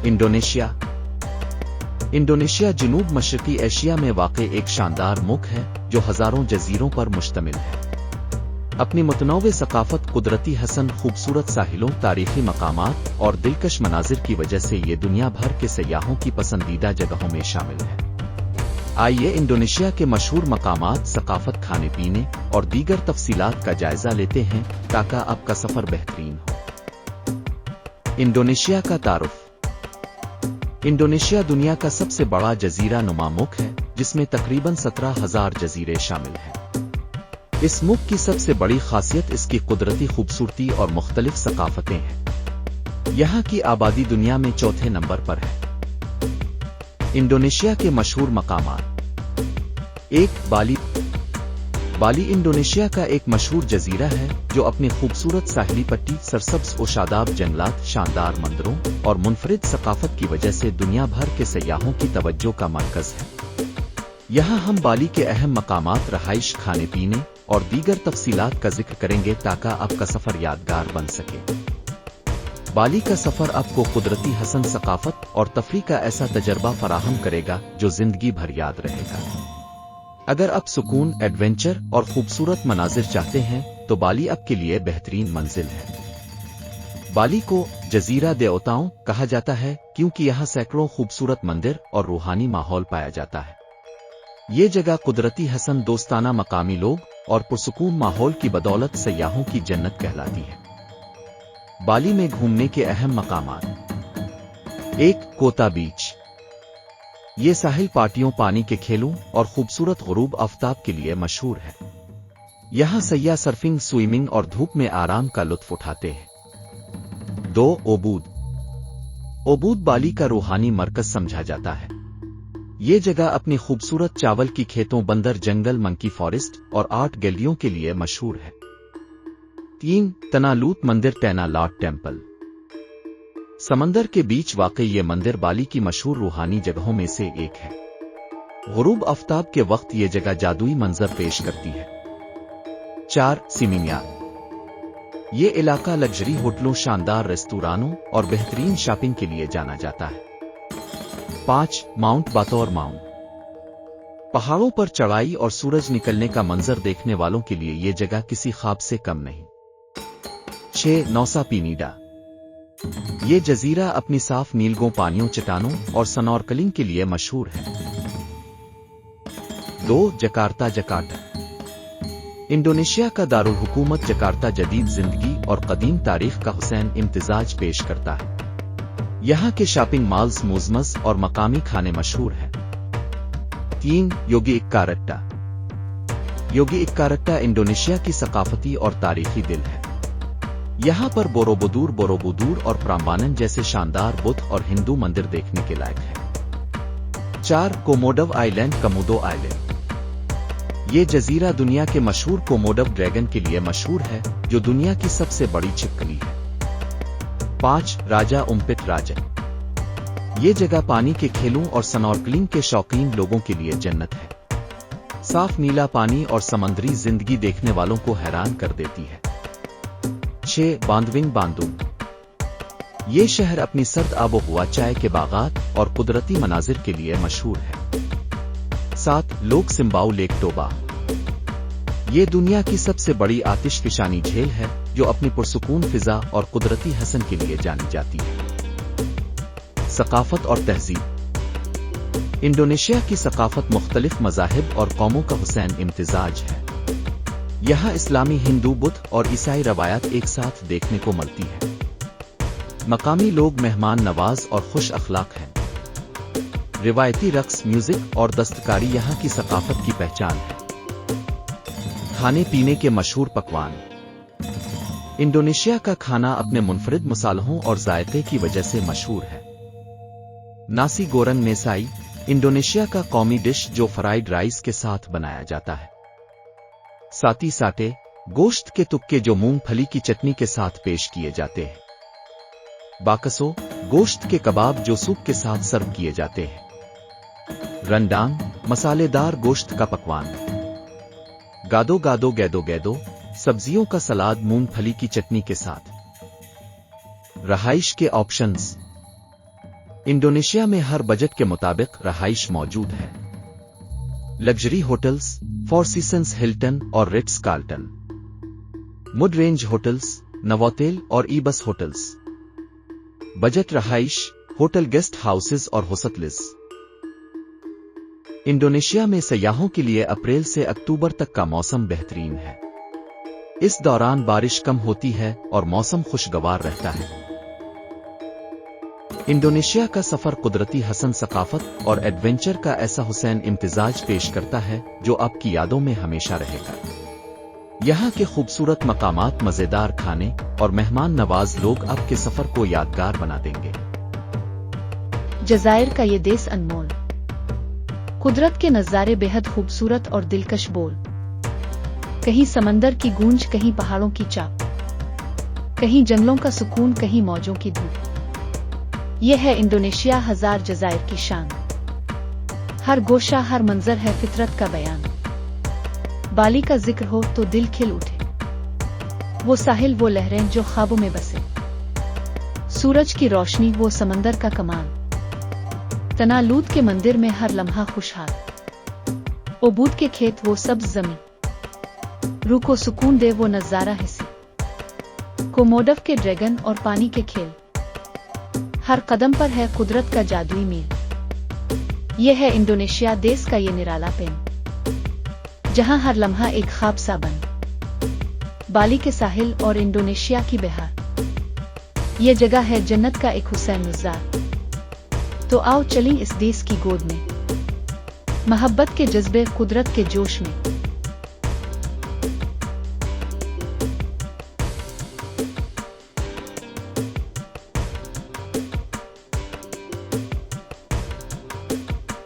Indonesia. Indonesia जनूब मशरकी Asia में वाक़ई एक शानदार मुल्क है जो हज़ारों जज़ीरों पर मुश्तमिल है। अपनी मुतनव्वे सकाफत, कुदरती हसन, खूबसूरत साहिलों, तारीखी मकामात और दिलकश मनाजिर की वजह से ये दुनिया भर के सयाहों की पसंदीदा जगहों में शामिल है। आइए इंडोनेशिया के मशहूर मकामात, सकाफत, खाने पीने और दीगर तफसीलात का जायजा लेते हैं ताकि आपका सफ़र बेहतरीन हो। इंडोनेशिया का तारुफ। इंडोनेशिया दुनिया का सबसे बड़ा जजीरा नुमा मुल्क है जिसमें तकरीबन 17,000 जजीरे शामिल हैं। इस मुल्क की सबसे बड़ी खासियत इसकी कुदरती खूबसूरती और मुख्तलिफ सकाफतें हैं। यहाँ की आबादी दुनिया में चौथे नंबर पर है। इंडोनेशिया के मशहूर मकामात। 1. बाली। बाली इंडोनेशिया का एक मशहूर जजीरा है जो अपनी खूबसूरत साहिली पट्टी, सरसब्ज और शादाब जंगलात, शानदार मंदिरों और मुनफरिद सकाफत की वजह से दुनिया भर के सयाहों की तवज्जो का मरकज है। यहाँ हम बाली के अहम मकामात, रहाइश, खाने पीने और दीगर तफसीलात का जिक्र करेंगे ताकि आपका सफर यादगार बन सके। बाली का सफर आपको कुदरती हसन, सकाफत और तफरीह का ऐसा तजर्बा फराहम करेगा जो जिंदगी भर याद रहेगा। अगर आप सुकून, एडवेंचर और खूबसूरत मनाजिर चाहते हैं तो बाली आपके लिए बेहतरीन मंजिल है। बाली को जजीरा देवताओं कहा जाता है क्योंकि यहाँ सैकड़ों खूबसूरत मंदिर और रूहानी माहौल पाया जाता है। ये जगह कुदरती हसन, दोस्ताना मकामी लोग और पुरसुकून माहौल की बदौलत सयाहों की जन्नत कहलाती है। बाली में घूमने के अहम मकामात। 1. कोता बीच। ये साहिल पार्टियों, पानी के खेलों और खूबसूरत गुरूब आफ्ताब के लिए मशहूर है। यहाँ सैयाह सर्फिंग, स्विमिंग और धूप में आराम का लुत्फ उठाते हैं। 2. ओबूद। ओबूद बाली का रूहानी मरकज समझा जाता है। ये जगह अपनी खूबसूरत चावल की खेतों, बंदर जंगल, मंकी फॉरेस्ट और आर्ट गैलरियों के लिए मशहूर है। 3. तनालूत मंदिर, तैनालाट टेम्पल। समंदर के बीच वाक़ई ये मंदिर बाली की मशहूर रूहानी जगहों में से एक है। गुरूब आफ्ताब के वक्त ये जगह जादुई मंजर पेश करती है। 4. सिमिन्याक। ये इलाका लग्जरी होटलों, शानदार रेस्तुरानों और बेहतरीन शॉपिंग के लिए जाना जाता है। 5. माउंट बातौर माउंट। पहाड़ों पर चढ़ाई और सूरज निकलने का मंजर देखने वालों के लिए ये जगह किसी ख्वाब से कम नहीं। 6. नौसा पिनीडा। ये जजीरा अपनी साफ नीलगों पानियों, चट्टानों और स्नॉर्कलिंग के लिए मशहूर है। 2. Jakarta, Jakarta. इंडोनेशिया का दारुल हुकूमत जकार्ता जदीद जिंदगी और कदीम तारीख का हुसैन इम्तिजाज पेश करता है। यहाँ के शॉपिंग मॉल्स, म्यूजियम्स और मकामी खाने मशहूर हैं। 3. योगी इक्कारट्टा। योगी इक्कारट्टा इंडोनेशिया की सकाफती और तारीखी दिल है। यहाँ पर बोरोबुदूर और प्राम्बानन जैसे शानदार बुद्ध और हिंदू मंदिर देखने के लायक है। 4. कोमोडव आइलैंड, कमोदो आइलैंड। ये जजीरा दुनिया के मशहूर कोमोडव ड्रैगन के लिए मशहूर है जो दुनिया की सबसे बड़ी छिपकली है। 5. राजा उम्पिट राजा। ये जगह पानी के खेलों और स्नॉर्कलिंग के शौकीन लोगों के लिए जन्नत है। साफ नीला पानी और समंदरी जिंदगी देखने वालों को हैरान कर देती है। 6. बांदविंग बांदुंग। ये शहर अपनी सर्द आबो हवा, चाय के बागात और कुदरती मनाजिर के लिए मशहूर है। 7. लोक सिम्बाऊ लेक टोबा। ये दुनिया की सबसे बड़ी आतिशफिशानी झील है जो अपनी पुरसुकून फिजा और कुदरती हसन के लिए जानी जाती है। सकाफत और तहजीब। इंडोनेशिया की सकाफत मुख्तलिफ मज़ाहिब और कौमों का हुसैन इम्तिजाज है। यहाँ इस्लामी, हिंदू, बुद्ध और ईसाई रवायत एक साथ देखने को मिलती है। मकामी लोग मेहमान नवाज और खुश अखलाक हैं। रिवायती रक्स, म्यूजिक और दस्तकारी यहाँ की सकाफत की पहचान है। खाने पीने के मशहूर पकवान। इंडोनेशिया का खाना अपने मुनफरिद मसालों और जायके की वजह से मशहूर है। नासी गोरंग नेसाई इंडोनेशिया का कौमी डिश जो फ्राइड राइस के साथ बनाया जाता है। साती साटे गोश्त के तुक्के जो मूंगफली की चटनी के साथ पेश किए जाते हैं। बाकसो गोश्त के कबाब जो सूप के साथ सर्व किए जाते हैं। रंडांग मसालेदार गोश्त का पकवान। गादो गादो गैदो गैदो सब्जियों का सलाद मूंगफली की चटनी के साथ। रहाइश के ऑप्शंस। इंडोनेशिया में हर बजट के मुताबिक रहाइश मौजूद है। Luxury hotels, Four Seasons Hilton और Ritz Carlton, mid range hotels, Novotel और ईबस होटल्स, बजट रहाइश, होटल गेस्ट हाउसेज और होस्टल्स। इंडोनेशिया में सयाहों के लिए अप्रैल से अक्टूबर तक का मौसम बेहतरीन है। इस दौरान बारिश कम होती है और मौसम खुशगवार रहता है। इंडोनेशिया का सफर कुदरती हसन सकाफत और एडवेंचर का ऐसा हुसैन इम्तिजाज पेश करता है जो आपकी यादों में हमेशा रहेगा। यहाँ के खूबसूरत मकामात, मजेदार खाने और मेहमान नवाज लोग आपके सफर को यादगार बना देंगे। जज़ायर का ये देश अनमोल, कुदरत के नज़ारे बेहद खूबसूरत और दिलकश बोल। कहीं समंदर की गूंज, कहीं पहाड़ों की चाप, कहीं जंगलों का सुकून, कहीं मौजों की धूप। यह है इंडोनेशिया, हजार जज़ायर की शान। हर गोशा, हर मंजर है फितरत का बयान। बाली का जिक्र हो तो दिल खिल उठे, वो साहिल, वो लहरें जो ख्वाबों में बसे। सूरज की रोशनी, वो समंदर का कमाल। तनालूद के मंदिर में हर लम्हा खुशहाल। ओबूद के खेत, वो सब्ज जमीन। रूह को सुकून दे वो नजारा हिस्से। कोमोडव के ड्रैगन और पानी के खेल। हर कदम पर है कुदरत का जादुई मील। यह है इंडोनेशिया देश का ये निराला पेन, जहां हर लम्हा एक ख्वाब सा बन। बाली के साहिल और इंडोनेशिया की बहार, ये जगह है जन्नत का एक हुसैन नुज़ार। तो आओ चलें इस देश की गोद में, मोहब्बत के जज्बे, कुदरत के जोश में।